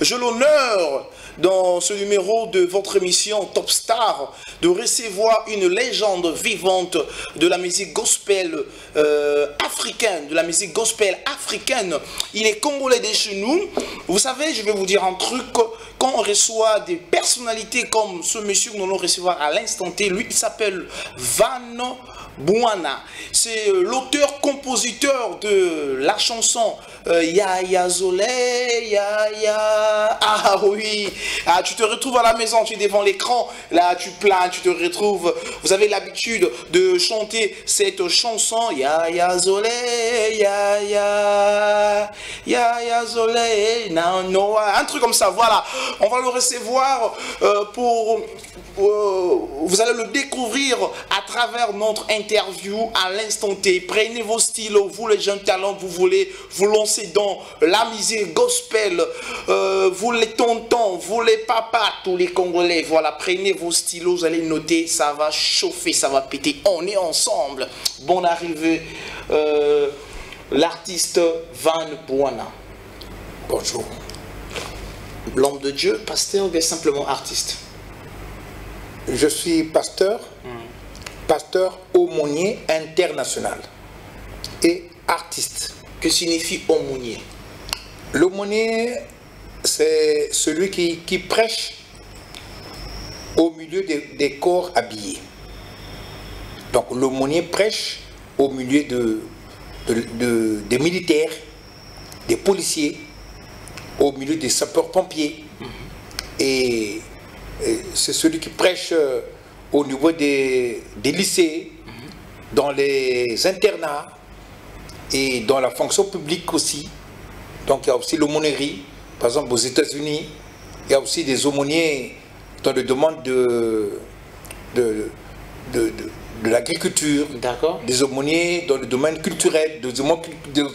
j'ai l'honneur, dans ce numéro de votre émission Top Star, de recevoir une légende vivante de la musique gospel africaine, Il est congolais de chez nous. Vous savez, je vais vous dire un truc, quand on reçoit des personnalités comme ce monsieur que nous allons recevoir à l'instant T, lui, il s'appelle Van Bwana. C'est l'auteur-compositeur de la chanson Ya Zolé, Ah oui, ah, tu te retrouves à la maison, tu es devant l'écran, là tu plains, tu te retrouves. Vous avez l'habitude de chanter cette chanson Ya Zolé, Ya Zolé, un truc comme ça, voilà. On va le recevoir vous allez le découvrir à travers notre interview à l'instant T. Prenez vos stylos, vous les jeunes talents, vous voulez vous lancer dans la musique gospel, vous les tontons, vous les papas, tous les Congolais, voilà, prenez vos stylos, vous allez noter, ça va chauffer, ça va péter, on est ensemble. Bonne arrivée, l'artiste Van Bwana. Bonjour. L'homme de Dieu, pasteur ou bien simplement artiste? Je suis pasteur, pasteur aumônier international et artiste. Que signifie aumônier? L'aumônier, c'est celui qui prêche au milieu des corps habillés. Donc l'aumônier prêche au milieu des militaires, des policiers, au milieu des sapeurs-pompiers. Et c'est celui qui prêche au niveau des lycées, dans les internats et dans la fonction publique aussi. Donc il y a aussi l'aumônerie, par exemple aux États-Unis, il y a aussi des aumôniers dans le domaine de l'agriculture, des aumôniers dans le domaine culturel, des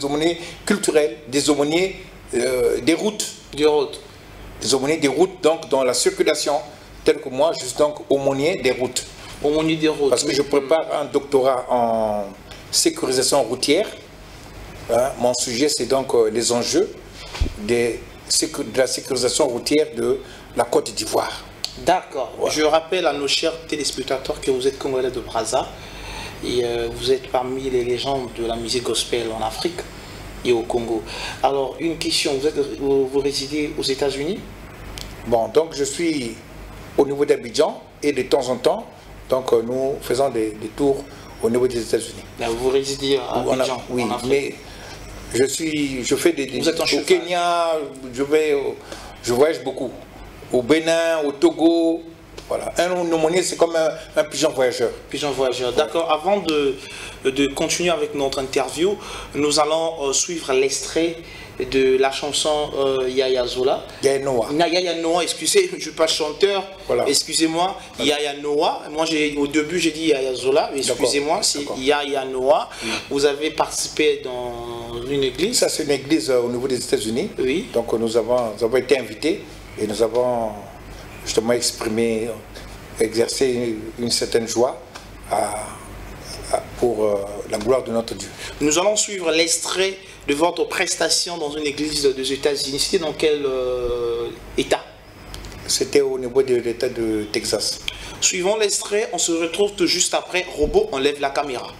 aumôniers culturels, des aumôniers des routes. Des aumôniers des routes, donc dans la circulation, tel que moi, je suis donc aumônier des routes. Aumônier des routes. Parce que je prépare un doctorat en sécurisation routière. Hein, mon sujet, c'est donc les enjeux de la sécurisation routière de la Côte d'Ivoire. D'accord. Voilà. Je rappelle à nos chers téléspectateurs que vous êtes Congolais de Brazza et vous êtes parmi les légendes de la musique gospel en Afrique et au Congo. Alors, une question, vous résidez aux États-Unis? Bon, donc je suis au niveau d'Abidjan et de temps en temps, donc nous faisons des tours au niveau des États-Unis. Vous résidez à Abidjan? Oui, mais je fais vous êtes au Kenya, je voyage beaucoup. Au Bénin, au Togo, voilà. Un aumônier, c'est comme un pigeon voyageur. Pigeon voyageur, d'accord. Avant de continuer avec notre interview, nous allons suivre l'extrait de la chanson Yaya Zola. Yaya Noah. Yaya Noah, excusez, je ne suis pas chanteur, voilà. Excusez-moi, voilà. Yaya Noah. Moi, au début, j'ai dit Yaya Zola, excusez-moi, c'est Yaya Noah. Vous avez participé dans une église? Ça, c'est une église au niveau des États-Unis. Oui. Donc, nous avons été invités et nous avons justement exercé une certaine joie pour la gloire de notre Dieu. Nous allons suivre l'extrait de votre prestation dans une église des États-Unis. C'était dans quel état? C'était au niveau de l'état de Texas. Suivons l'extrait, on se retrouve tout juste après. Robot, on lève la caméra.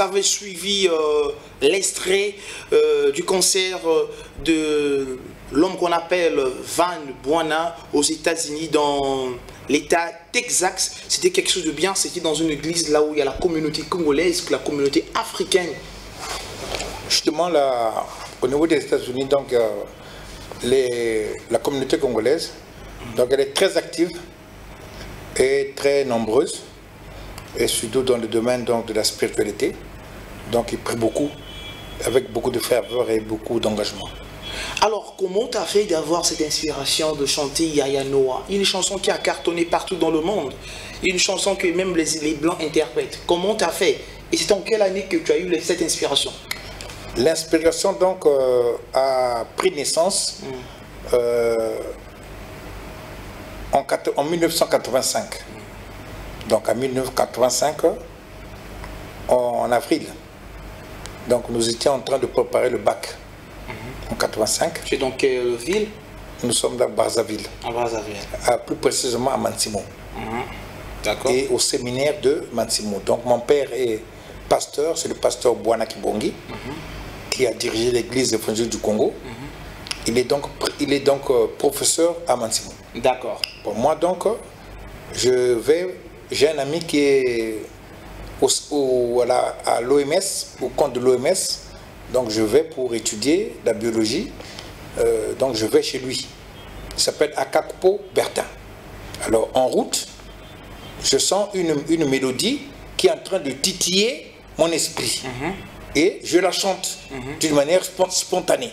vous avez suivi l'extrait du concert de l'homme qu'on appelle Van Buana aux États-Unis, dans l'État Texas. C'était quelque chose de bien, c'était dans une église là où il y a la communauté congolaise, la communauté africaine. Justement, là, au niveau des États-Unis, donc la communauté congolaise, donc elle est très active et très nombreuse, et surtout dans le domaine donc, de la spiritualité. Donc il prie beaucoup, avec beaucoup de ferveur et beaucoup d'engagement. Alors, comment tu as fait d'avoir cette inspiration de chanter Yaya Noah, une chanson qui a cartonné partout dans le monde, une chanson que même les Blancs interprètent? Comment tu as fait? Et c'est en quelle année que tu as eu cette inspiration? L'inspiration donc a pris naissance en 1985. Donc en 1985, en avril. Donc nous étions en train de préparer le bac. En 85. C'est dans quelle ville? Nous sommes dans Brazzaville. À Brazzaville. Plus précisément à Mansimo. D'accord. Et au séminaire de Mansimo. Donc mon père est pasteur, c'est le pasteur Bwana Kibongi, qui a dirigé l'église évangélique du Congo. Il est donc professeur à Mansimo. D'accord. Pour moi donc, j'ai un ami qui est à l'OMS, au compte de l'OMS. Donc je vais pour étudier la biologie, donc je vais chez lui. Il s'appelle Akakpo Bertin. Alors en route, je sens une mélodie qui est en train de titiller mon esprit. Et je la chante d'une manière spontanée.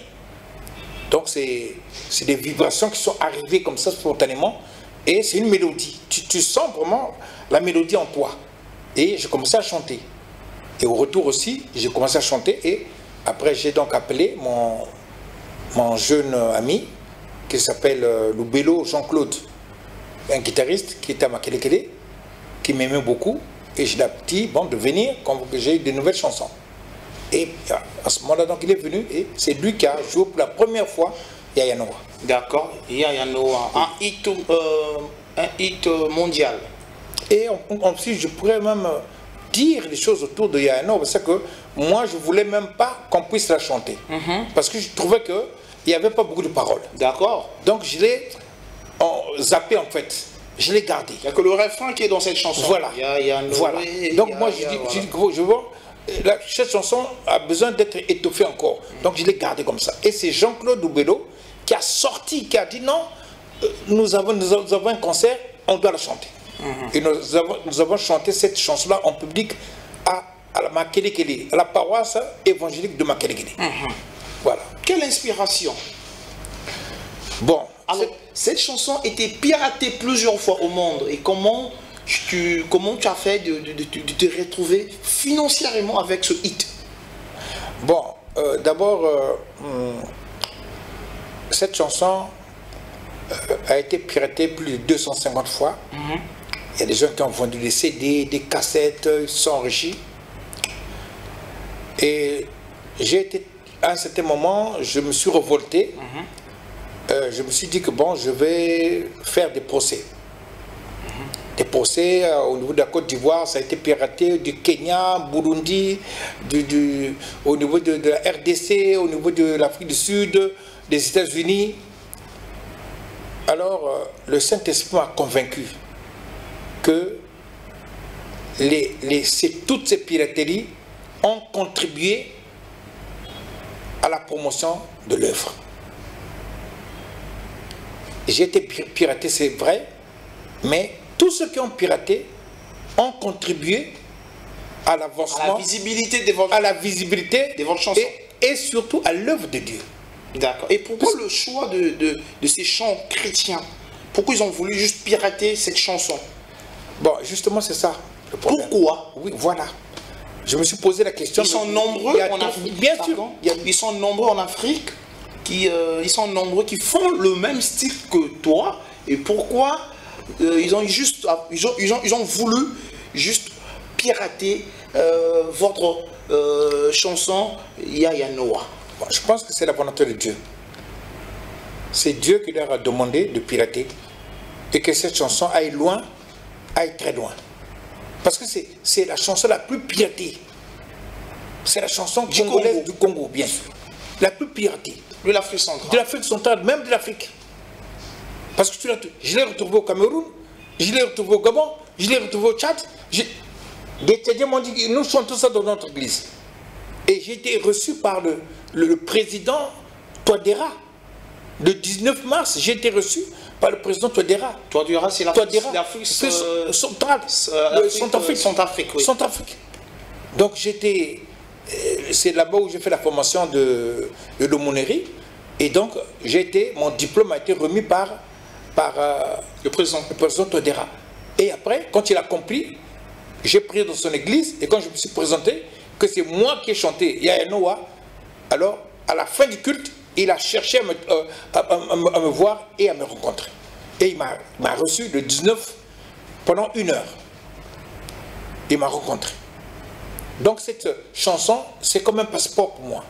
Donc c'est des vibrations qui sont arrivées comme ça spontanément. Et c'est une mélodie. Tu sens vraiment la mélodie en toi. Et je commençais à chanter. Et au retour aussi, j'ai commencé à chanter. Et après, j'ai donc appelé mon jeune ami qui s'appelle Loubelo Jean-Claude, un guitariste qui était à Makelekele, qui m'aimait beaucoup. Et je l'ai dit, bon, de venir quand j'ai eu de nouvelles chansons. Et à ce moment-là, donc, il est venu et c'est lui qui a joué pour la première fois Yaya Noah. D'accord, Yaya Noah, un hit mondial. Et ensuite, je pourrais même dire les choses autour de Yaya Noah, parce que moi, je ne voulais même pas qu'on puisse la chanter. Parce que je trouvais qu'il n'y avait pas beaucoup de paroles. D'accord. Donc, je l'ai zappé, en fait. Je l'ai gardé. Il n'y a que le refrain qui est dans cette chanson. Voilà. Yaya Noah, voilà. Donc, moi, je vois, cette chanson a besoin d'être étoffée encore. Donc, je l'ai gardé comme ça. Et c'est Jean-Claude Loubelo qui a sorti, qui a dit non, nous avons un concert, on doit la chanter. Et nous avons chanté cette chanson-là en public à la Makelekele, à la paroisse évangélique de Makelekele. Voilà. Quelle inspiration! Bon. Alors, cette chanson était piratée plusieurs fois au monde. Et comment tu as fait de te retrouver financièrement avec ce hit? Bon, d'abord, cette chanson a été piratée plus de 250 fois. Il y a des gens qui ont vendu des CD, des cassettes, ils se sont enrichis. Et j'ai été, à un certain moment, je me suis révolté. Je me suis dit que bon, je vais faire des procès. Des procès au niveau de la Côte d'Ivoire, ça a été piraté, du Kenya, Burundi, au niveau de la RDC, au niveau de l'Afrique du Sud, des États-Unis. Alors, le Saint-Esprit m'a convaincu que toutes ces pirateries ont contribué à la promotion de l'œuvre. J'ai été piraté, c'est vrai, mais tous ceux qui ont piraté ont contribué à l'avancement, à la visibilité de votre chanson. Et surtout à l'œuvre de Dieu. D'accord. Et pourquoi le choix de ces chants chrétiens? Pourquoi ils ont voulu juste pirater cette chanson? Bon, justement, c'est ça le problème. Pourquoi? Oui, voilà. Je me suis posé la question. Ils sont nombreux en Afrique. Bien sûr. Ils sont nombreux en Afrique. Ils sont nombreux qui font le même style que toi. Et pourquoi ils ont voulu juste pirater votre chanson Yaya Noah? Bon, je pense que c'est la volonté de Dieu. C'est Dieu qui leur a demandé de pirater et que cette chanson aille loin, aille très loin. Parce que c'est la chanson la plus piratée. C'est la chanson congolaise du Congo, bien sûr. La plus piratée. De l'Afrique centrale. De l'Afrique centrale, même de l'Afrique. Parce que je l'ai retrouvé au Cameroun, je l'ai retrouvé au Gabon, je l'ai retrouvé au Tchad. Des Tchadiens m'ont dit, nous chantons ça dans notre église. Et j'ai été reçu par le président Touadéra. Le 19 mars, j'ai été reçu par le président Touadéra. Touadéra, c'est l'Afrique centrale. Centrafrique, oui. Centrafrique. Donc c'est là-bas où j'ai fait la formation de l'aumônerie. Et donc, mon diplôme a été remis par le président Touadéra. Et après, quand il a compris, j'ai prié dans son église. Et quand je me suis présenté, que c'est moi qui ai chanté Yaya Noah, alors, à la fin du culte, il a cherché à me voir et à me rencontrer. Et il m'a reçu le 19 pendant 1 heure. Il m'a rencontré. Donc cette chanson, c'est comme un passeport pour moi.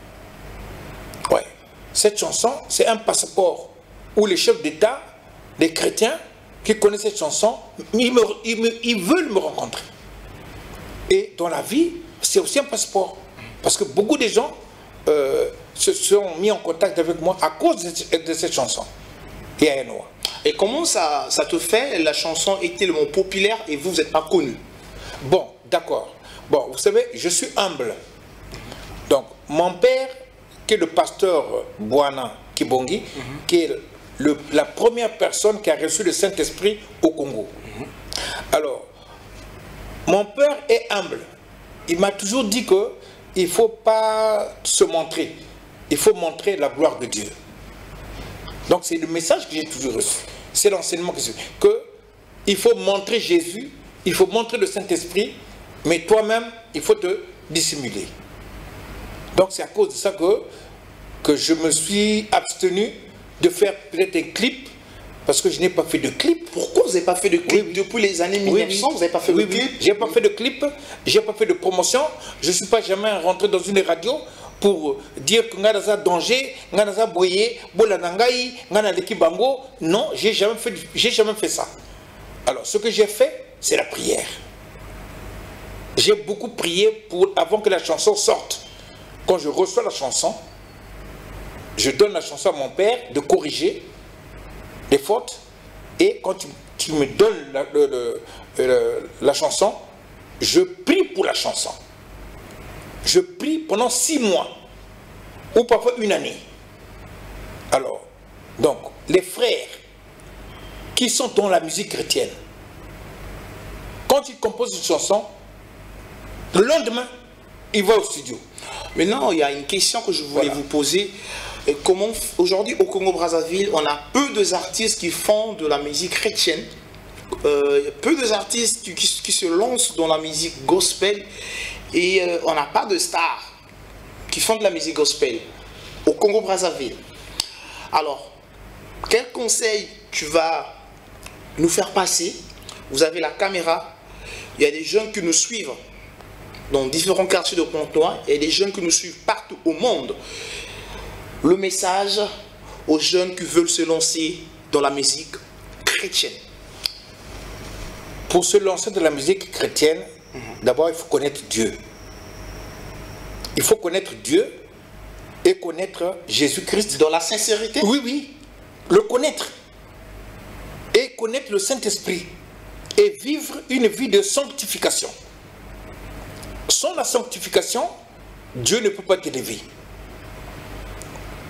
Ouais. Cette chanson, c'est un passeport où les chefs d'État, les chrétiens qui connaissent cette chanson, ils veulent me rencontrer. Et dans la vie, c'est aussi un passeport. Parce que beaucoup de gens se sont mis en contact avec moi à cause de cette chanson. Et comment ça te fait? La chanson est tellement populaire et vous n'êtes pas connu. Bon, d'accord. Bon, vous savez, je suis humble. Donc, mon père, qui est le pasteur Bouana Kibongi, qui est la première personne qui a reçu le Saint-Esprit au Congo. Alors, mon père est humble. Il m'a toujours dit qu'il ne faut pas se montrer. Il faut montrer la gloire de Dieu. Donc, c'est le message que j'ai toujours reçu. C'est l'enseignement que j'ai reçu. Qu'il faut montrer Jésus, il faut montrer le Saint-Esprit, mais toi-même, il faut te dissimuler. Donc, c'est à cause de ça que je me suis abstenu de faire peut-être un clip, parce que je n'ai pas fait de clip. Pourquoi vous n'avez pas fait de clip? Depuis les années 1900, vous n'avez pas fait de clip? Je n'ai pas fait de clip, je n'ai pas fait de promotion, je ne suis pas jamais rentré dans une radio pour dire que Nganaza danger, Nganaza boye, Bolanangaï, Ngana Lekibango. Non, j'ai jamais fait ça. Alors, ce que j'ai fait, c'est la prière. J'ai beaucoup prié avant que la chanson sorte. Quand je reçois la chanson, je donne la chanson à mon père de corriger les fautes. Et quand tu me donnes la chanson, je prie pour la chanson. Je prie pendant 6 mois, ou parfois 1 année. Alors, donc, les frères qui sont dans la musique chrétienne, quand ils composent une chanson, le lendemain, ils vont au studio. Maintenant, il y a une question que je voulais vous poser. Comment, aujourd'hui, au Congo-Brazzaville, on a peu d'artistes qui font de la musique chrétienne, peu d'artistes qui se lancent dans la musique gospel, et on n'a pas de stars qui font de la musique gospel au Congo-Brazzaville. Alors, quel conseil tu vas nous faire passer? Vous avez la caméra, il y a des jeunes qui nous suivent dans différents quartiers de Pointe-Noire et des jeunes qui nous suivent partout au monde. Le message aux jeunes qui veulent se lancer dans la musique chrétienne. Pour se lancer dans la musique chrétienne, d'abord il faut connaître Dieu. Il faut connaître Dieu et connaître Jésus-Christ. Dans la sincérité? Oui, oui. Le connaître. Et connaître le Saint-Esprit. Et vivre une vie de sanctification. Sans la sanctification, Dieu ne peut pas t'élever.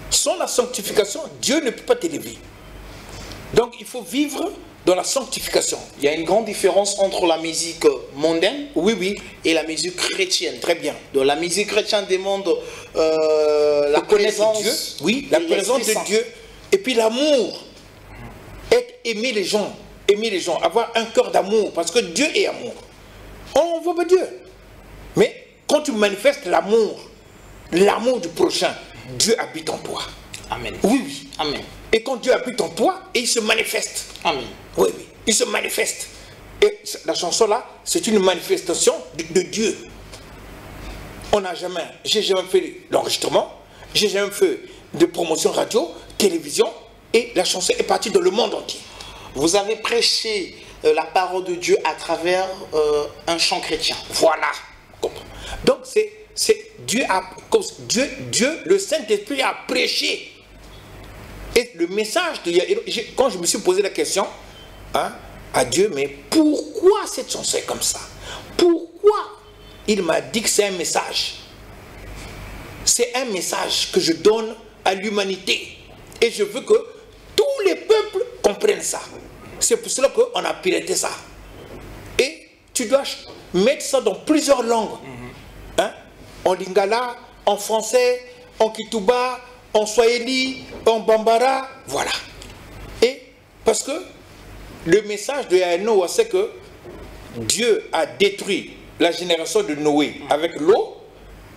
Sans la sanctification, Dieu ne peut pas t'élever. Donc il faut vivre dans la sanctification. Il y a une grande différence entre la musique mondaine, oui, oui, et la musique chrétienne. Très bien. Donc la musique chrétienne demande la présence de Dieu, oui, la présence de Dieu, et puis l'amour. Aimer les gens, avoir un cœur d'amour, parce que Dieu est amour. On veut Dieu. Mais quand tu manifestes l'amour du prochain, Dieu habite en toi. Amen. Oui, oui. Amen. Et quand Dieu habite en toi, et il se manifeste. Amen. Oui, oui. Il se manifeste. Et la chanson là, c'est une manifestation de Dieu. J'ai jamais fait l'enregistrement, j'ai jamais fait de promotion radio, télévision, et la chanson est partie dans le monde entier. Vous avez prêché la parole de Dieu à travers un chant chrétien. Voilà. Donc Dieu, le Saint-Esprit a prêché. Et le message, quand je me suis posé la question à Dieu, mais pourquoi cette chanson est comme ça? Pourquoi il m'a dit que c'est un message? C'est un message que je donne à l'humanité. Et je veux que tous les peuples comprennent ça. C'est pour cela qu'on a piloté ça. Et tu dois mettre ça dans plusieurs langues. En lingala, en français, en kituba, en swahili, en bambara, voilà. Et parce que le message de Noé, c'est que Dieu a détruit la génération de Noé avec l'eau,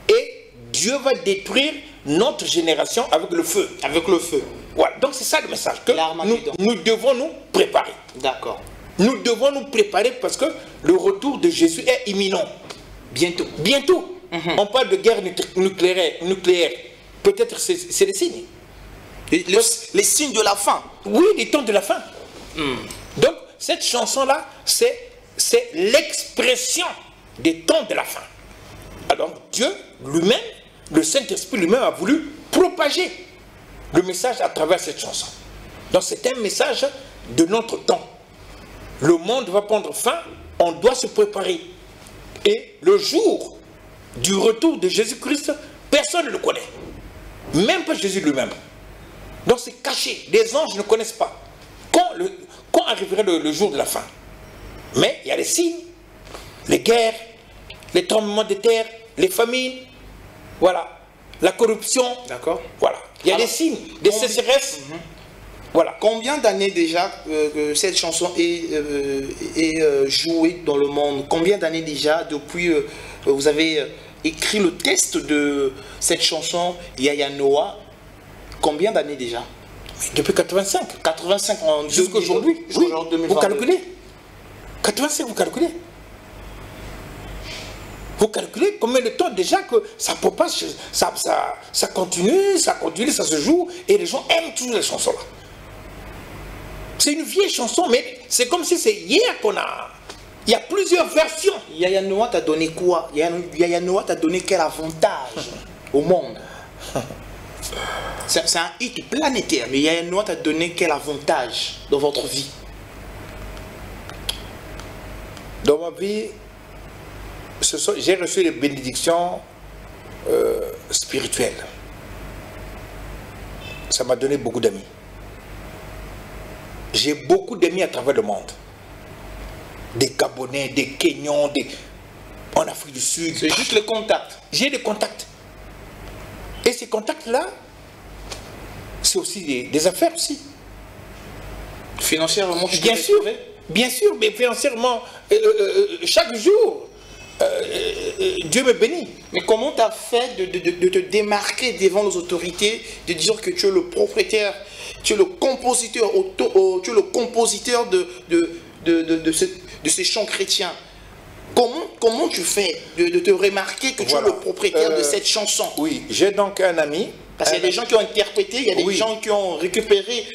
et Dieu va détruire notre génération avec le feu. Avec le feu. Voilà, donc c'est ça le message, que nous devons nous préparer. D'accord. Nous devons nous préparer parce que le retour de Jésus est imminent. Bientôt. Bientôt. On parle de guerre nucléaire. Peut-être c'est les signes. Les signes de la fin. Oui, les temps de la fin. Donc, cette chanson-là, c'est l'expression des temps de la fin. Alors, Dieu lui-même, le Saint-Esprit lui-même a voulu propager le message à travers cette chanson. Donc, c'est un message de notre temps. Le monde va prendre fin, on doit se préparer. Et le jour du retour de Jésus-Christ, personne ne le connaît. Même pas Jésus lui-même. Donc c'est caché. Les anges ne connaissent pas. Quand arriverait le jour de la fin? Mais il y a les signes, les guerres, les tremblements de terre, les famines, voilà, la corruption. D'accord. Voilà. Il y a des signes, des sécheresses. Voilà. Combien d'années déjà que cette chanson est jouée dans le monde? Combien d'années déjà depuis vous avez écrit le texte de cette chanson Yaya Noah? Combien d'années déjà? Depuis 85. 85 ans. Jusqu'à aujourd'hui. Oui, vous calculez. 85, vous calculez. Vous calculez combien de temps déjà que ça propage, ça continue, ça se joue, et les gens aiment toujours les chansons là. C'est une vieille chanson, mais c'est comme si c'est hier qu'on a... Il y a plusieurs versions. Yaya Noah t'a donné quoi? Yaya Noah t'a donné quel avantage au monde? C'est un hit planétaire, mais Yaya Noah t'a donné quel avantage dans votre vie? Dans ma vie, j'ai reçu les bénédictions spirituelles. Ça m'a donné beaucoup d'amis. J'ai beaucoup d'amis à travers le monde. Des Gabonais, des Kenyans, en Afrique du Sud. C'est juste le contact. J'ai des contacts. Et ces contacts-là, c'est aussi des affaires aussi. Financièrement, bien sûr, mais financièrement, chaque jour, Dieu me bénit. Mais comment tu as fait de te démarquer devant les autorités, de dire que tu es le propriétaire, tu es le compositeur, tu es le compositeur de ces chants chrétiens? Comment tu fais de te remarquer que tu es le propriétaire de cette chanson? Oui, j'ai donc un ami. Parce qu'il y a des gens qui ont interprété, il y a des gens qui ont récupéré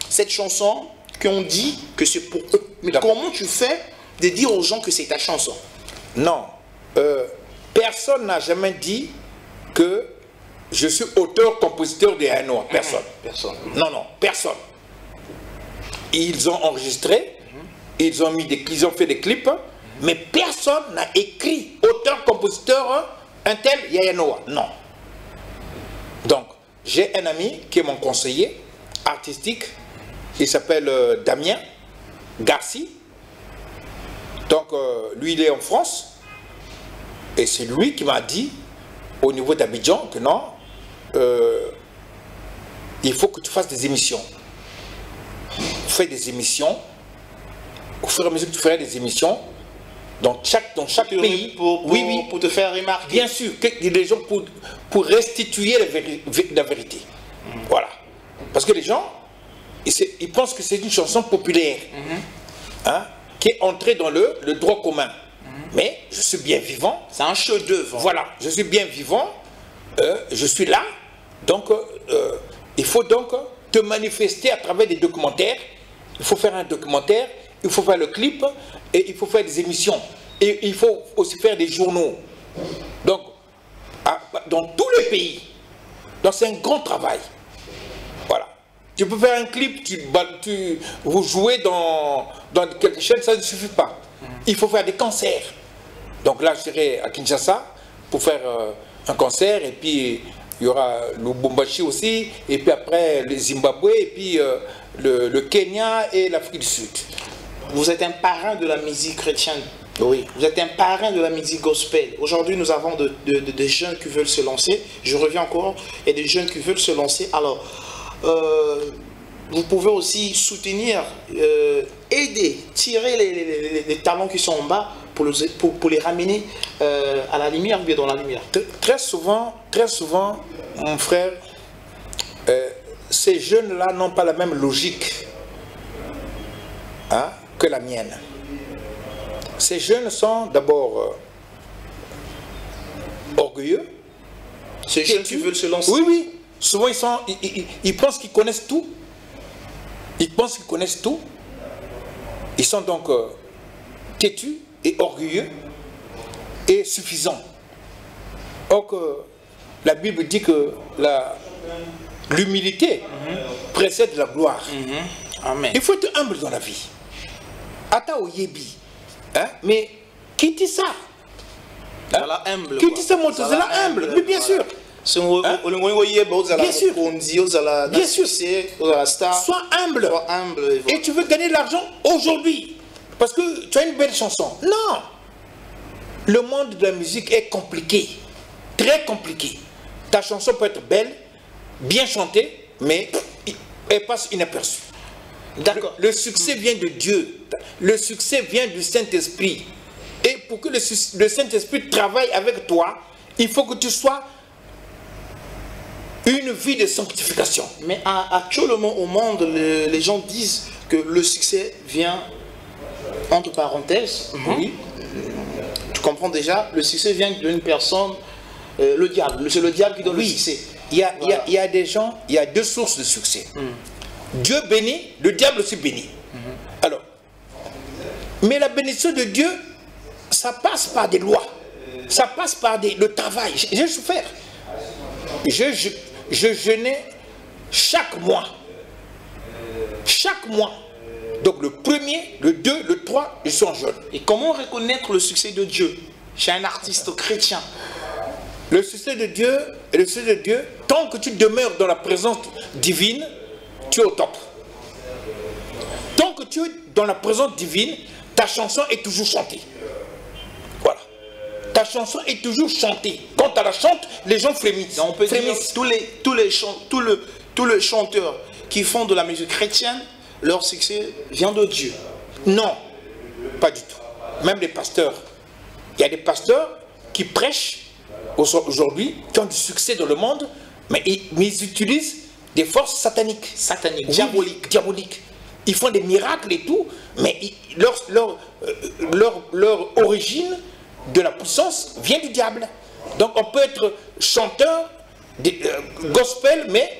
cette chanson, qui ont dit que c'est pour eux. Mais comment tu fais de dire aux gens que c'est ta chanson? Non, personne n'a jamais dit que je suis auteur-compositeur de Yaya Noah. Personne. Non, personne. Ils ont enregistré, ils ont fait des clips, mais personne n'a écrit auteur-compositeur un tel Yaya Noah. Non. Donc, j'ai un ami qui est mon conseiller artistique, il s'appelle Damien Garci. Donc, lui, il est en France, et c'est lui qui m'a dit, au niveau d'Abidjan, que non, il faut que tu fasses des émissions. Fais des émissions, au fur et à mesure que tu feras des émissions, dans chaque pays, pour te faire remarquer. Bien sûr, que les gens pour restituer la vérité. Voilà. Parce que les gens, ils pensent que c'est une chanson populaire, qui est entrée dans le droit commun. Mais je suis bien vivant. C'est un chef-d'œuvre. Voilà, je suis bien vivant, je suis là. Donc, il faut donc te manifester à travers des documentaires. Il faut faire un documentaire, il faut faire le clip, et il faut faire des émissions. Et il faut aussi faire des journaux. Donc, dans tous les pays. Donc c'est un grand travail. Voilà. Tu peux faire un clip, vous jouez dans quelque chose, ça ne suffit pas. Il faut faire des concerts. Donc là, je serai à Kinshasa pour faire un concert, et puis il y aura le Lubumbashi aussi, et puis après le Zimbabwe, et puis le Kenya et l'Afrique du Sud. Vous êtes un parrain de la musique chrétienne. Oui. Vous êtes un parrain de la musique gospel. Aujourd'hui, nous avons des jeunes qui veulent se lancer. Je reviens encore. Il y a des jeunes qui veulent se lancer. Alors, vous pouvez aussi soutenir, aider, tirer les talents qui sont en bas pour les ramener à la lumière, bien dans la lumière. Très souvent, mon frère, ces jeunes-là n'ont pas la même logique que la mienne. Ces jeunes sont d'abord orgueilleux. Ces jeunes qui veulent se lancer. Oui, oui. Souvent, ils pensent qu'ils connaissent tout. Ils pensent qu'ils connaissent tout. Ils sont donc têtus et orgueilleux et suffisants. Or que la Bible dit que l'humilité précède la gloire. Amen. Il faut être humble dans la vie. Ata oyebi. Mais qui dit ça? Qui dit ça, c'est la humble. Mais bien sûr. Bien sûr. Sois humble. Et tu veux gagner de l'argent aujourd'hui parce que tu as une belle chanson. Non. Le monde de la musique est compliqué. Très compliqué. Ta chanson peut être belle, bien chantée, mais elle passe inaperçue. D'accord. Le succès vient de Dieu. Le succès vient du Saint-Esprit. Et pour que le Saint-Esprit travaille avec toi, il faut que tu sois une vie de sanctification. Mais actuellement au monde, les gens disent que le succès vient, entre parenthèses, oui, tu comprends déjà, le succès vient d'une personne, le diable. C'est le diable qui donne le succès. Il y a des gens, il y a deux sources de succès. Dieu bénit, le diable aussi bénit. Alors, mais la bénédiction de Dieu, ça passe par des lois. Ça passe par le travail. J'ai souffert. Je jeûnais chaque mois. Chaque mois. Donc le 1er, le 2, le 3, je suis en jeûne. Et comment reconnaître le succès de Dieu chez un artiste chrétien? Le succès de Dieu, tant que tu demeures dans la présence divine, tu es au top. Tant que tu es dans la présence divine, ta chanson est toujours chantée. Voilà. Ta chanson est toujours chantée. Quand tu la chantes, les gens frémissent. Donc on peut dire tous les chanteurs qui font de la musique chrétienne, leur succès vient de Dieu. Non, pas du tout. Même les pasteurs. Il y a des pasteurs qui prêchent aujourd'hui, qui ont du succès dans le monde, mais ils utilisent des forces sataniques. Sataniques, oui, diaboliques. Ils font des miracles et tout, mais leur origine de la puissance vient du diable. Donc on peut être chanteur gospel, mais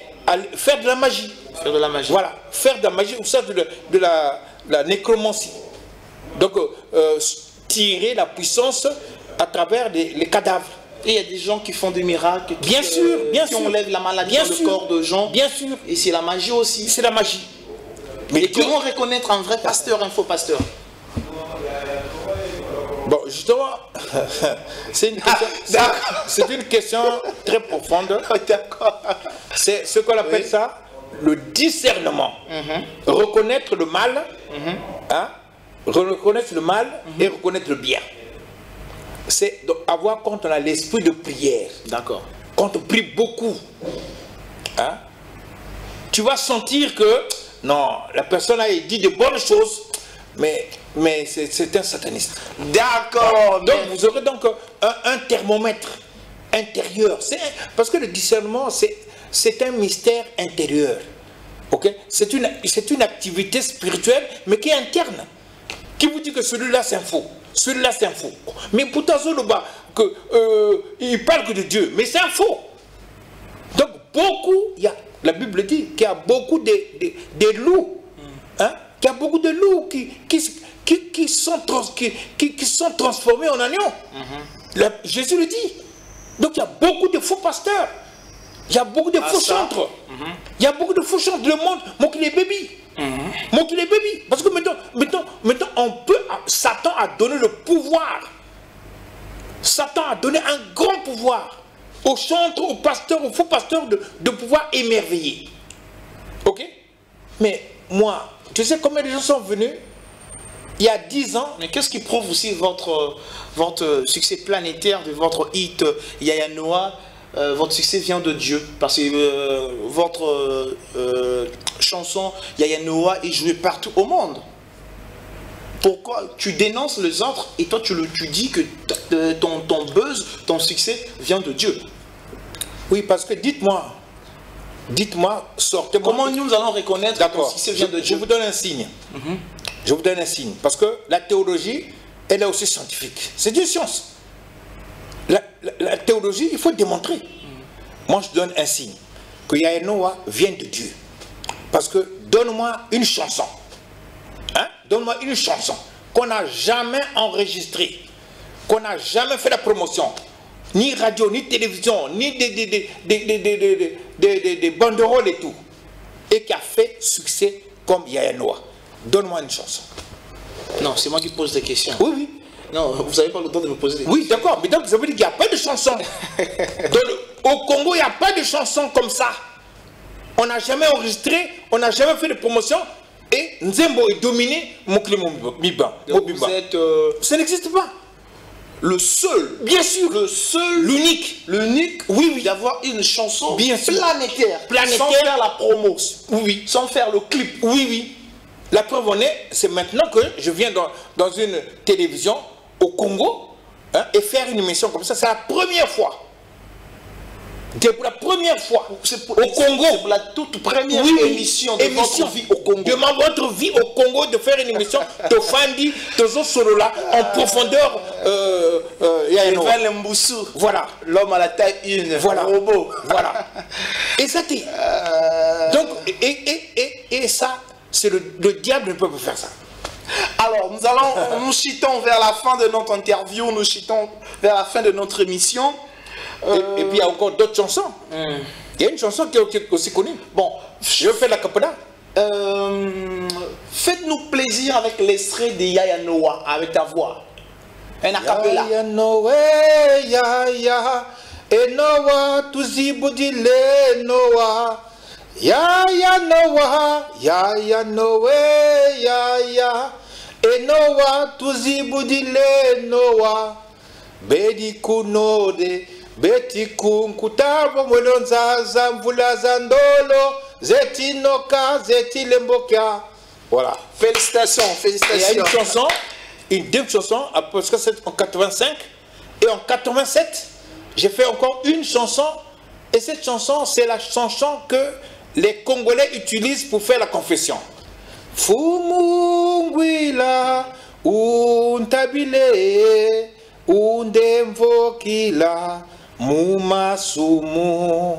faire de la magie. Faire de la magie. Voilà, faire de la magie ou ça de la nécromancie. Donc tirer la puissance à travers les cadavres. Et il y a des gens qui font des miracles, bien sûr, qui enlèvent la maladie dans le corps de gens. Bien sûr. Et c'est la magie aussi. C'est la magie. Mais comment reconnaître un vrai pasteur, un faux pasteur? Bon, justement, c'est une question très profonde. D'accord. C'est ce qu'on appelle ça, le discernement. Reconnaître le mal, reconnaître le mal et reconnaître le bien. C'est avoir quand on a l'esprit de prière. D'accord. Quand on prie beaucoup, tu vas sentir que non, la personne a dit de bonnes choses, mais c'est un sataniste. D'accord. Donc vous aurez donc un thermomètre intérieur. Parce que le discernement, c'est un mystère intérieur. Okay? C'est une activité spirituelle, mais qui est interne. Qui vous dit que celui-là c'est un faux. Celui-là c'est un faux. Mais pourtant, il parle que de Dieu, mais c'est un faux. Donc beaucoup, la Bible dit qu'il y a beaucoup de loups. Qu'il y a beaucoup de loups qui sont transformés en agneaux. Jésus le dit. Donc il y a beaucoup de faux pasteurs. Il y a beaucoup de faux chantres. Il y a beaucoup de faux chantres. Le monde, mon qu'il est baby. Mon qu'il est baby. Parce que maintenant, on peut, Satan a donné le pouvoir. Satan a donné un grand pouvoir aux chantres, aux pasteurs, aux faux pasteurs de pouvoir émerveiller. Ok? Mais moi, tu sais combien de gens sont venus il y a 10 ans. Mais qu'est-ce qui prouve aussi votre succès planétaire de votre hit Yaya Noah? Votre succès vient de Dieu. Parce que votre chanson Yaya Noah est jouée partout au monde. Pourquoi tu dénonces les autres et toi tu dis que ton buzz, ton succès vient de Dieu? Oui, parce que dites-moi, sortez-moi. Comment nous allons reconnaître que ton succès vient de Dieu? Je vous donne un signe. Je vous donne un signe. Parce que la théologie, elle est aussi scientifique. C'est une science. La théologie, il faut démontrer. Moi, je donne un signe. Que Yaya Noah vient de Dieu. Parce que donne-moi une chanson. Hein? Donne-moi une chanson qu'on n'a jamais enregistrée. Qu'on n'a jamais fait la promotion. Ni radio, ni télévision, ni des banderoles et tout. Et qui a fait succès comme Yaya Noah. Donne-moi une chanson. Non, c'est moi qui pose des questions. Oui, oui. Non, vous n'avez pas le temps de me poser des questions. Oui, d'accord, mais donc ça veut dire qu'il n'y a pas de chanson. Au Congo, il n'y a pas de chanson comme ça. On n'a jamais enregistré, on n'a jamais fait de promotion. Et Nzembo est dominé, Mokli Miba. Ça n'existe pas. Le seul, bien sûr, le seul, l'unique, oui, oui, d'avoir une chanson bien sûr, planétaire, sans faire la promo, oui, sans faire le clip, oui, oui. La preuve en est, c'est maintenant que je viens dans une télévision au Congo, hein, et faire une émission comme ça. C'est la première fois. C'est pour la première fois au Congo. C'est pour la toute première émission de votre vie au Congo. De votre vie au Congo, de faire une émission de Fandi, de Zosolola, en profondeur. Voilà. L'homme à la taille une. Voilà. Robot. Voilà. Et ça t'est. Donc, et ça, c'est le diable ne peut pas faire ça. Alors, nous chutons vers la fin de notre interview, nous chutons vers la fin de notre émission. Et puis il y a encore d'autres chansons. Il y a une chanson qui est aussi connue. Bon, je vais faire la capella. Faites-nous plaisir avec l'extrait de Yaya Noah, avec ta voix. Un acapella. Yaya Noah, Yaya, et Noah, tuzibudile Noah. Yaya Noah, Yaya Noah, Yaya, et Noah, tuzibudile Noah. Bedi kunode. Beti kunkutabo mwelonzaza mvula za ndolo zeti noka zeti lemboka. Voilà. Félicitations, félicitations. Il y a une chanson, une deuxième chanson, parce que c'est en 85 et en 87, j'ai fait encore une chanson et cette chanson, c'est la chanson que les Congolais utilisent pour faire la confession. Fumungwila untabile undemvokila Mumasumu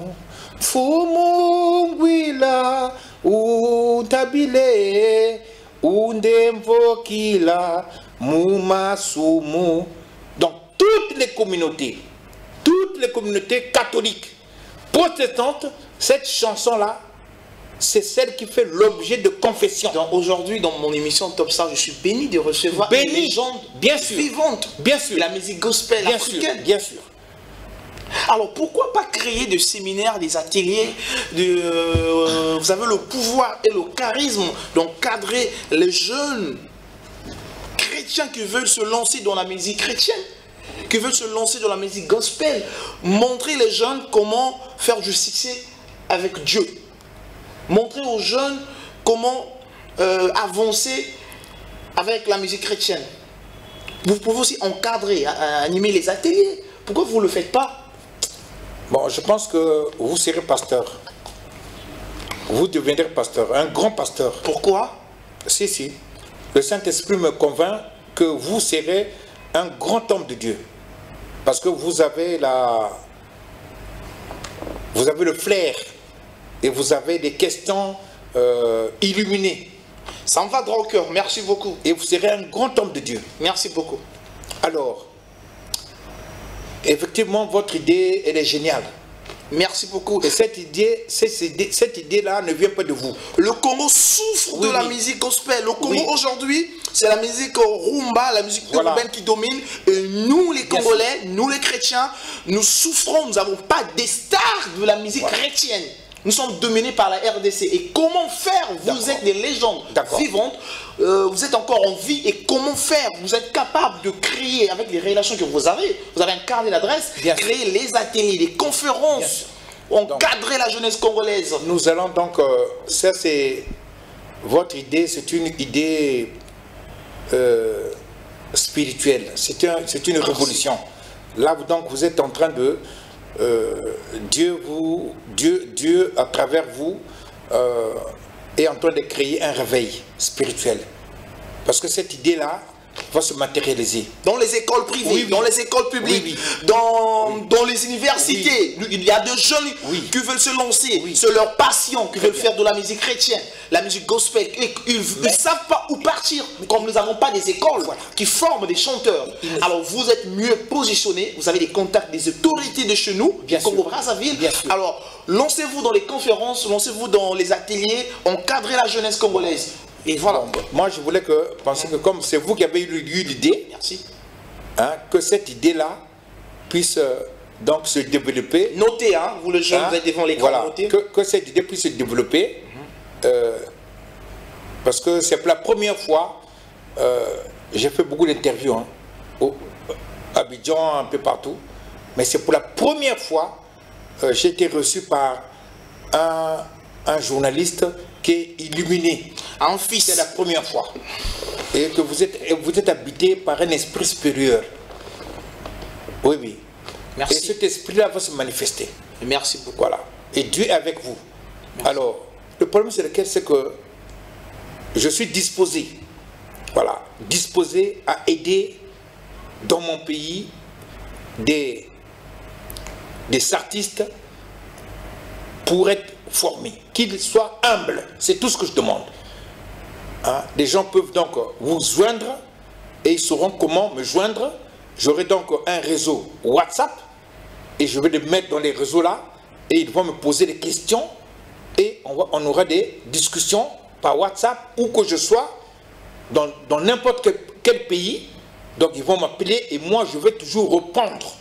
Fumungwila Utabile Undemvokila Mumasumu. Donc toutes les communautés catholiques, protestantes, cette chanson-là, c'est celle qui fait l'objet de confession. Donc aujourd'hui, dans mon émission Top Star, je suis béni de recevoir une légende bien sûr, vivante, bien sûr, la musique gospel africaine. Bien sûr. Alors pourquoi pas créer des séminaires, des ateliers, vous avez le pouvoir et le charisme d'encadrer les jeunes chrétiens qui veulent se lancer dans la musique chrétienne, qui veulent se lancer dans la musique gospel, montrer les jeunes comment faire du succès avec Dieu, montrer aux jeunes comment avancer avec la musique chrétienne. Vous pouvez aussi encadrer, animer les ateliers. Pourquoi vous ne le faites pas? Bon, je pense que vous serez pasteur. Vous deviendrez pasteur, un grand pasteur. Pourquoi? Si. Le Saint-Esprit me convainc que vous serez un grand homme de Dieu. Parce que vous avez le flair et vous avez des questions illuminées. Ça me va droit au cœur, merci beaucoup. Et vous serez un grand homme de Dieu. Merci beaucoup. Alors, Effectivement, votre idée, elle est géniale. Merci beaucoup. Et cette idée-là ne vient pas de vous. Le Congo souffre de la musique gospel. Le Congo aujourd'hui, c'est la musique rumba, la musique urbaine qui domine. Et nous, les Congolais, nous les chrétiens, nous souffrons. Nous n'avons pas des stars de la musique chrétienne. Nous sommes dominés par la RDC. Et comment faire? Vous êtes des légendes vivantes. Vous êtes encore en vie. Et comment faire? Vous êtes capable de créer avec les relations que vous avez. Vous avez un carnet d'adresse. Créer les ateliers, les conférences. Encadrer la jeunesse congolaise. Nous allons donc... ça, c'est... Votre idée, c'est une idée spirituelle. C'est une révolution. Là, donc, vous êtes en train de... Dieu, à travers vous, est en train de créer un réveil spirituel. Parce que cette idée-là va se matérialiser. Dans les écoles privées, dans les écoles publiques, dans les universités, il y a des jeunes qui veulent se lancer. C'est leur passion, qui veulent faire de la musique chrétienne, la musique gospel. Ils ne savent pas où partir. Comme nous n'avons pas des écoles qui forment des chanteurs. Alors vous êtes mieux positionnés, vous avez des contacts des autorités de chez nous, Congo-Brazzaville. Alors lancez-vous dans les conférences, lancez-vous dans les ateliers, encadrez la jeunesse congolaise. Et voilà. Moi, je voulais penser que comme c'est vous qui avez eu l'idée, que cette idée-là puisse donc se développer. Notez, vous les jeunes, vous êtes devant l'écran, notez. Que cette idée puisse se développer. Parce que c'est pour la première fois, j'ai fait beaucoup d'interviews, à Abidjan, un peu partout. Mais c'est pour la première fois, j'ai été reçu par un journaliste qui est illuminé. Un fils. C'est la première fois. Et que vous êtes habité par un esprit supérieur. Oui, oui. Merci. Et cet esprit-là va se manifester. Merci beaucoup. Voilà. Et Dieu est avec vous. Merci. Alors, le problème c'est lequel? C'est que je suis disposé, voilà, disposé à aider dans mon pays des artistes pour être formés, qu'ils soient humbles. C'est tout ce que je demande. Les gens peuvent donc vous joindre et ils sauront comment me joindre. J'aurai donc un réseau WhatsApp et je vais les mettre dans les réseaux là et ils vont me poser des questions et on aura des discussions par WhatsApp où que je sois dans n'importe quel pays. Donc ils vont m'appeler et moi je vais toujours répondre.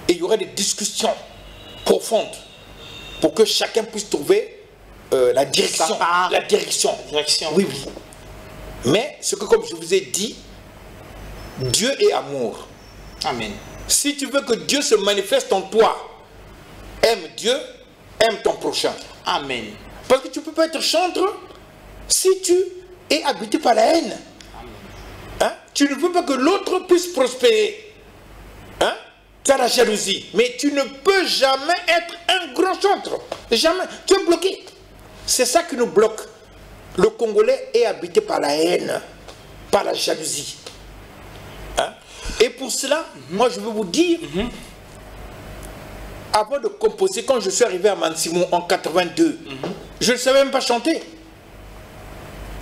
Et il y aura des discussions profondes pour que chacun puisse trouver la direction. La direction. Oui, oui. Mais ce que, comme je vous ai dit, Dieu est amour. Amen. Si tu veux que Dieu se manifeste en toi, aime Dieu, aime ton prochain. Amen. Parce que tu ne peux pas être chanteur si tu es habité par la haine. Amen. Tu ne veux pas que l'autre puisse prospérer. Tu as la jalousie. Mais tu ne peux jamais être un grand chanteur. Jamais. Tu es bloqué. C'est ça qui nous bloque. Le Congolais est habité par la haine, par la jalousie. Et pour cela, moi je veux vous dire, avant de composer, quand je suis arrivé à Mansimon en 82, je ne savais même pas chanter.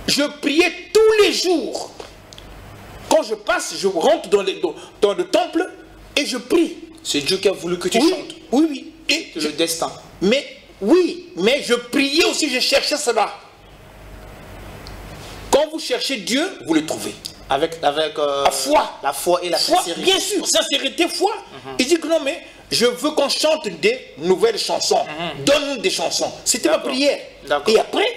Je priais tous les jours. Quand je passe, je rentre dans le temple et je prie. C'est Dieu qui a voulu que tu chantes. Oui, oui. Et le destin. Mais oui, mais je priais aussi, je cherchais cela. Quand vous cherchez Dieu, vous le trouvez. Avec la foi. La foi et la sincérité. Bien sûr, sincérité, foi. Il dit que non, mais je veux qu'on chante des nouvelles chansons. Donne-nous des chansons. C'était ma prière. Et après,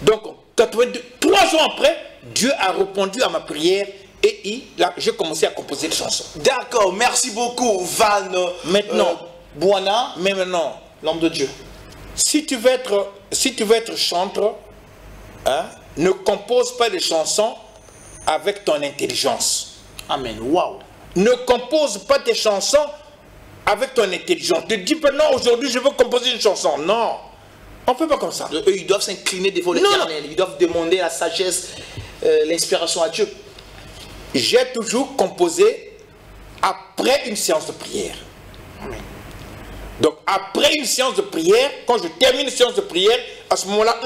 donc, 82, 3 ans après, Dieu a répondu à ma prière et j'ai commencé à composer des chansons. D'accord, merci beaucoup, Van. Maintenant, Bouana. Mais maintenant, l'homme de Dieu. Si tu veux être chanteur, ne compose pas des chansons avec ton intelligence. Amen. Wow. Ne compose pas tes chansons avec ton intelligence. Ne dis pas non, aujourd'hui je veux composer une chanson. Non. On ne fait pas comme ça. Eux, ils doivent s'incliner devant l'Éternel. Ils doivent demander la sagesse, l'inspiration à Dieu. J'ai toujours composé après une séance de prière. Amen. Donc après une séance de prière, quand je termine une séance de prière, à ce moment-là,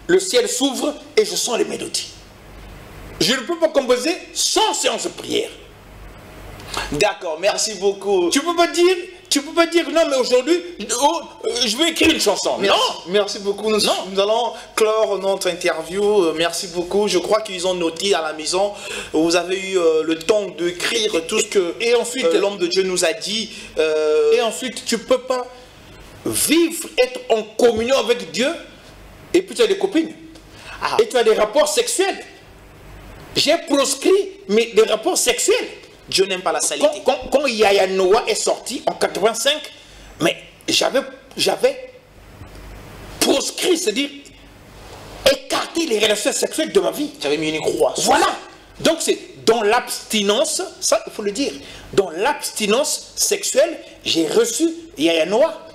le ciel s'ouvre et je sens les mélodies. Je ne peux pas composer sans séance de prière. D'accord, merci beaucoup. Tu peux pas dire non, mais aujourd'hui, je vais écrire une chanson. Merci, non. Merci beaucoup. Nous allons clore notre interview. Merci beaucoup. Je crois qu'ils ont noté à la maison. Vous avez eu le temps d'écrire tout ce que l'homme de Dieu nous a dit. Et ensuite, tu peux pas vivre, être en communion avec Dieu, et puis tu as des copines. Et tu as des rapports sexuels. J'ai proscrit des rapports sexuels. Dieu n'aime pas la saleté. Quand Yaya Noah est sorti en 85, mais j'avais proscrit, c'est-à-dire écarté les relations sexuelles de ma vie. Tu avais mis une croix. Voilà. Donc c'est dans l'abstinence, ça il faut le dire, dans l'abstinence sexuelle, j'ai reçu Yaya Noah.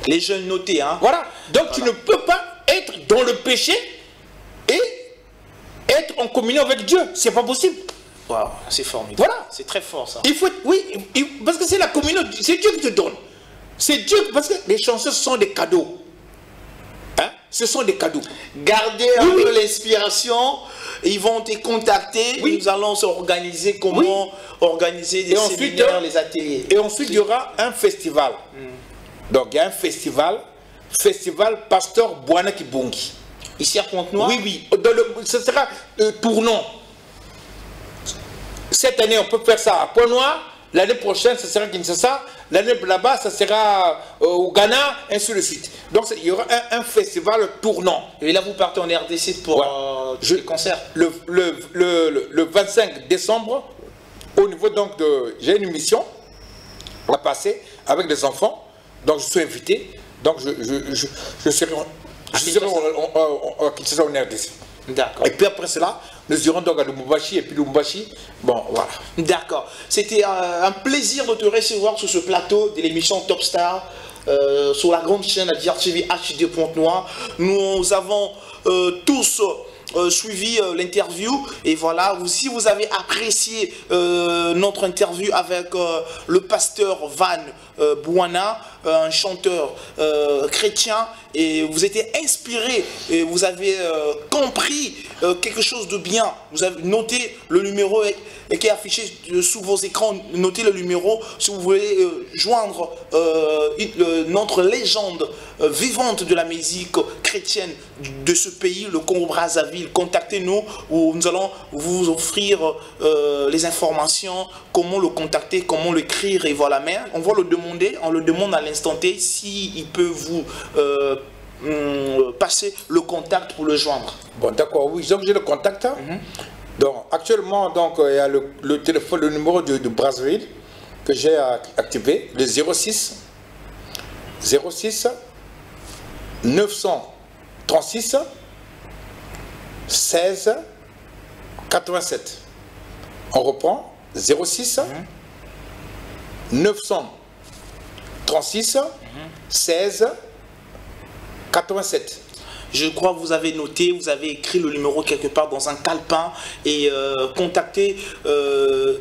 Les jeunes notés, hein. Voilà. Donc tu ne peux pas être dans le péché et être en communion avec Dieu. C'est pas possible. Wow, c'est formidable. Voilà. C'est très fort ça. Il faut, parce que c'est la communion, c'est Dieu qui te donne. C'est Dieu, parce que les chansons sont des cadeaux. Hein? Ce sont des cadeaux. Gardez un peu l'inspiration. Ils vont te contacter. Nous allons s'organiser comment organiser des séminaires, les ateliers. Et ensuite, il y aura un festival. Donc, il y a un festival Pasteur Bwana Kibongi. Ici à Pointe-Noire? Oui. Ce sera tournant. Cette année, on peut faire ça à Pointe-Noire. L'année prochaine, ce sera Kinshasa. L'année là-bas, ça sera au Ghana, ainsi de suite. Donc, il y aura un festival tournant. Et là, vous partez en RDC pour les concerts? Le 25 décembre, au niveau donc de... J'ai une mission à passer avec des enfants. Donc, je suis invité. Donc, je serai en Kinshasa, en RDC. D'accord. Et puis après cela, nous irons donc à Lubumbashi, et puis Lubumbashi, bon, voilà. D'accord. C'était un plaisir de te recevoir sur ce plateau de l'émission Top Star, sur la grande chaîne à DRTV HD Pointe-Noire. Nous avons tous suivi l'interview, et voilà, si vous avez apprécié notre interview avec le pasteur Van Bwana, un chanteur chrétien, et vous étiez inspiré et vous avez compris quelque chose de bien, vous avez noté le numéro qui est affiché sous vos écrans, notez le numéro si vous voulez joindre notre légende vivante de la musique chrétienne de ce pays, le Congo-Brazzaville. Contactez-nous, où nous allons vous offrir les informations, comment le contacter, comment l'écrire, et voilà. Mais on va le demander, on le demande à l'instant T s'il peut vous passer le contact pour le joindre. Bon, d'accord, oui, donc j'ai le contact. Donc actuellement, donc il y a le téléphone, le numéro de Brazzaville que j'ai activé, le 06 936 16 87. On reprend 06 936 16 87. Je crois que vous avez noté, vous avez écrit le numéro quelque part dans un calepin, et contactez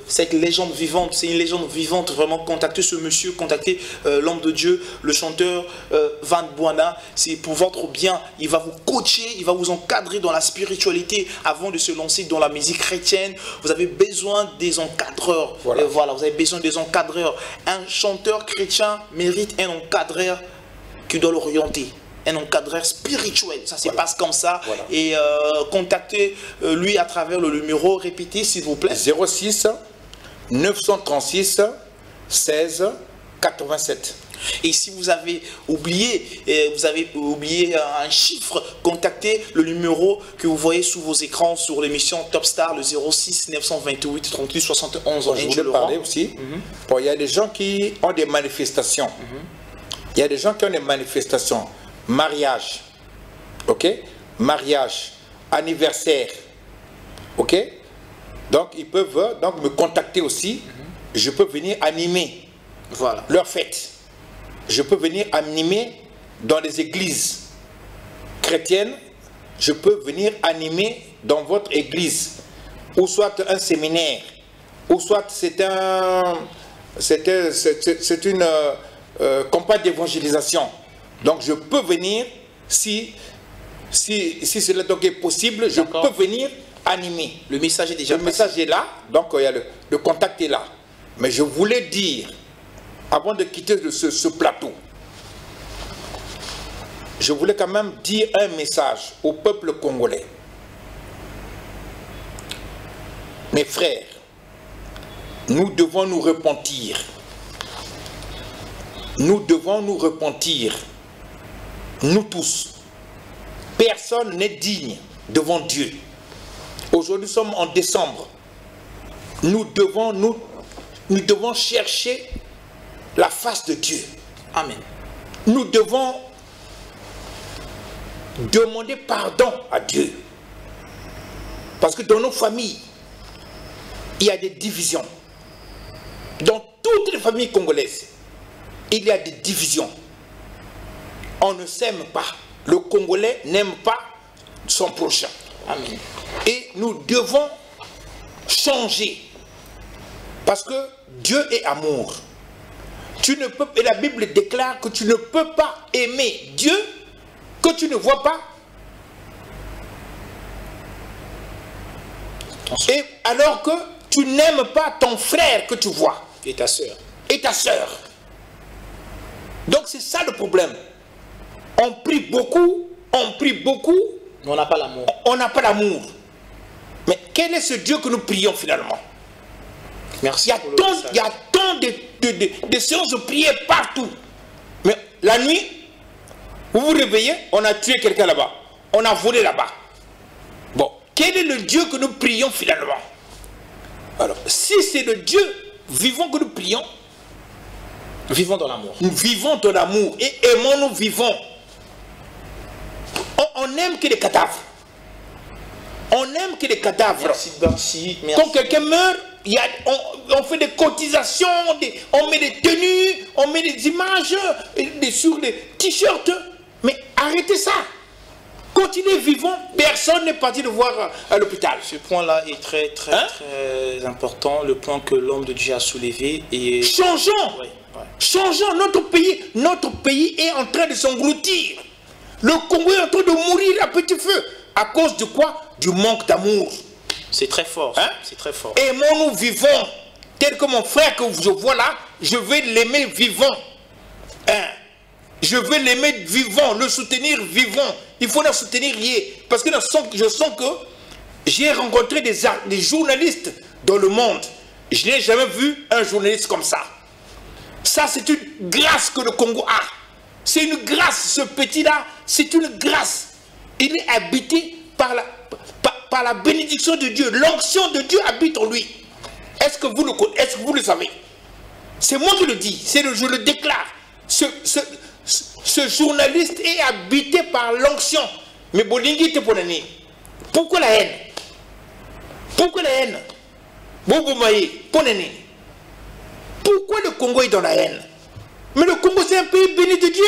cette légende vivante. C'est une légende vivante, vraiment. Contactez ce monsieur, contactez l'homme de Dieu, le chanteur Van Bwana. C'est pour votre bien. Il va vous coacher, il va vous encadrer dans la spiritualité avant de se lancer dans la musique chrétienne. Vous avez besoin des encadreurs. Voilà. Voilà, vous avez besoin des encadreurs. Un chanteur chrétien mérite un encadreur qui doit l'orienter. Un encadreur spirituel, ça se passe comme ça. Voilà. Et contactez lui à travers le numéro, répétez s'il vous plaît. 06 936 16 87. Et si vous avez oublié un chiffre, contactez le numéro que vous voyez sous vos écrans sur l'émission Top Star, le 06 928 38 71. Bon, je voulais parler aussi. Bon, il y a des gens qui ont des manifestations. Il y a des gens qui ont des manifestations. Mariage, ok, mariage, anniversaire, ok, donc ils peuvent donc me contacter aussi. Je peux venir animer leur fête. Je peux venir animer dans les églises chrétiennes. Je peux venir animer dans votre église, ou soit un séminaire, ou soit c'est une campagne d'évangélisation. Donc je peux venir, si cela est possible, je peux venir animé. Le message est déjà Le message est là, donc il y a le contact est là. Mais je voulais dire, avant de quitter ce plateau, je voulais quand même dire un message au peuple congolais. Mes frères, nous devons nous repentir. Nous devons nous repentir. Nous tous. Personne n'est digne devant Dieu. Aujourd'hui, nous sommes en décembre. Nous devons chercher la face de Dieu. Amen. Nous devons demander pardon à Dieu. Parce que dans nos familles, il y a des divisions. Dans toutes les familles congolaises, il y a des divisions. On ne s'aime pas. Le Congolais n'aime pas son prochain. Amen. Et nous devons changer. Parce que Dieu est amour. Tu ne peux, et la Bible déclare que tu ne peux pas aimer Dieu que tu ne vois pas. Et alors que tu n'aimes pas ton frère que tu vois. Et ta sœur. Et ta sœur. Donc c'est ça le problème. On prie beaucoup, mais on n'a pas l'amour. On n'a pas l'amour. Mais quel est ce Dieu que nous prions finalement? Merci. Il y a tant de séances de prière partout. Mais la nuit, vous vous réveillez, on a tué quelqu'un là-bas. On a volé là-bas. Bon, quel est le Dieu que nous prions finalement? Alors, si c'est le Dieu vivant que nous prions, vivons dans l'amour. Nous vivons dans l'amour et aimons-nous vivons. On aime que les cadavres. On aime que les cadavres. Merci, merci. Merci. Quand quelqu'un meurt, on fait des cotisations, on met des tenues, on met des images sur les t-shirts. Mais arrêtez ça. Continuez vivant. Personne n'est parti de voir à l'hôpital. Ce point-là est très, très, très important. Le point que l'homme de Dieu a soulevé. Et... Changeons. Oui, oui. Changeons. Notre pays est en train de s'engloutir. Le Congo est en train de mourir à petit feu. À cause de quoi? Du manque d'amour. C'est très fort. C'est très fort. Aimons-nous vivants. Tel que mon frère que je vois là, je vais l'aimer vivant. Je vais l'aimer vivant, le soutenir vivant. Il faut le soutenir lié. Parce que je sens que j'ai rencontré des journalistes dans le monde. Je n'ai jamais vu un journaliste comme ça. Ça, c'est une grâce que le Congo a. C'est une grâce, ce petit-là, c'est une grâce. Il est habité par la bénédiction de Dieu. L'onction de Dieu habite en lui. Est-ce que vous le savez? C'est moi qui le dis, je le déclare. Ce journaliste est habité par l'onction. Mais Bolingi te ponani. Pourquoi la haine? Pourquoi la haine? Bouboumaï, ponani. Pourquoi le Congo est dans la haine? Mais le Congo, c'est un pays béni de Dieu.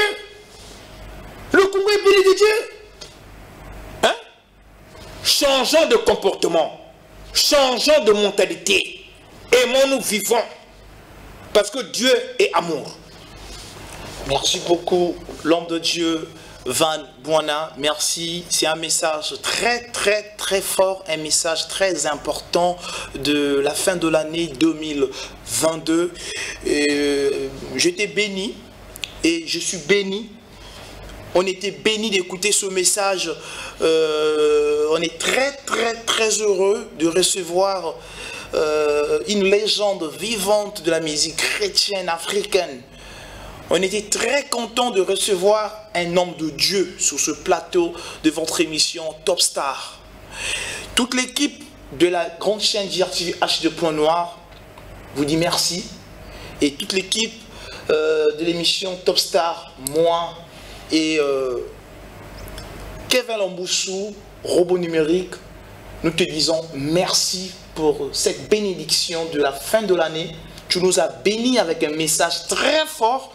Le Congo est béni de Dieu. Hein? Changeons de comportement. Changeons de mentalité. Aimons-nous vivants. Parce que Dieu est amour. Merci beaucoup, l'homme de Dieu, Van Bwana. Merci. C'est un message très, très, très fort. Un message très important de la fin de l'année 2022. J'étais béni et je suis béni. On était béni d'écouter ce message. On est très, très, très heureux de recevoir une légende vivante de la musique chrétienne africaine. On était très content de recevoir un homme de Dieu sur ce plateau de votre émission Top Star. Toute l'équipe de la grande chaîne JRTV H2.Noir vous dit merci. Et toute l'équipe de l'émission Top Star, moi et Kevin Lamboussou, Robot Numérique, nous te disons merci pour cette bénédiction de la fin de l'année. Tu nous as bénis avec un message très fort.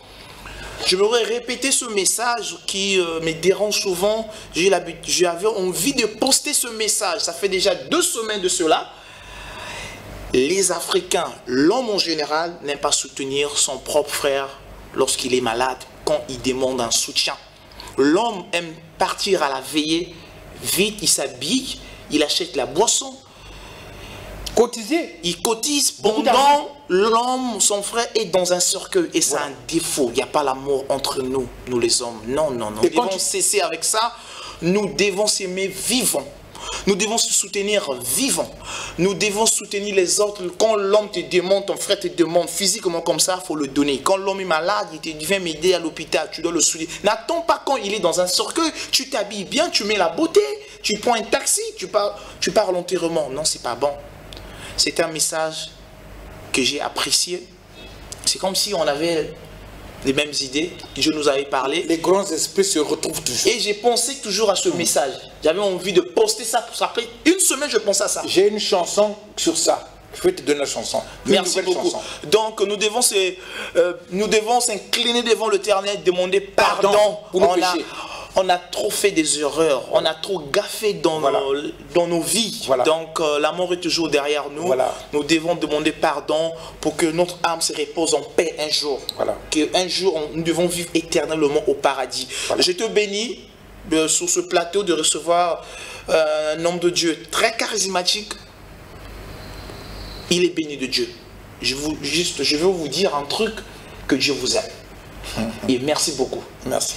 Je voudrais répéter ce message qui me dérange souvent. J'avais envie de poster ce message. Ça fait déjà 2 semaines de cela. Les Africains, l'homme en général, n'aime pas soutenir son propre frère lorsqu'il est malade, quand il demande un soutien. L'homme aime partir à la veillée, vite il s'habille, il achète la boisson. Cotiser. Il cotise pendant l'homme, son frère, est dans un cercueil. Et c'est un défaut. Il n'y a pas l'amour entre nous, nous les hommes. Non, non, non. Nous devons cesser avec ça. Nous devons s'aimer vivants. Nous devons se soutenir vivants. Nous devons soutenir les autres. Quand l'homme te demande, ton frère te demande physiquement comme ça, il faut le donner. Quand l'homme est malade, il te dit viens m'aider à l'hôpital, tu dois le soutenir. N'attends pas quand il est dans un cercueil, tu t'habilles bien, tu mets la beauté, tu prends un taxi, tu pars à l'enterrement. Non, c'est pas bon. C'est un message que j'ai apprécié. C'est comme si on avait les mêmes idées. Dieu nous avait parlé. Les grands esprits se retrouvent toujours. Et j'ai pensé toujours à ce message. J'avais envie de poster ça pour ça. Après une semaine, je pensais à ça. J'ai une chanson sur ça. Je vais te donner la chanson. Merci beaucoup. Donc nous devons s'incliner devant l'Éternel, demander pardon pour nos péchés. On a trop fait des erreurs, on a trop gaffé dans nos vies. Voilà. Donc la mort est toujours derrière nous. Voilà. Nous devons demander pardon pour que notre âme se repose en paix un jour. Voilà. Qu'un jour, nous devons vivre éternellement au paradis. Voilà. Je te bénis sur ce plateau de recevoir un homme de Dieu très charismatique. Il est béni de Dieu. Je veux vous dire un truc, que Dieu vous aime. Et merci beaucoup. Merci.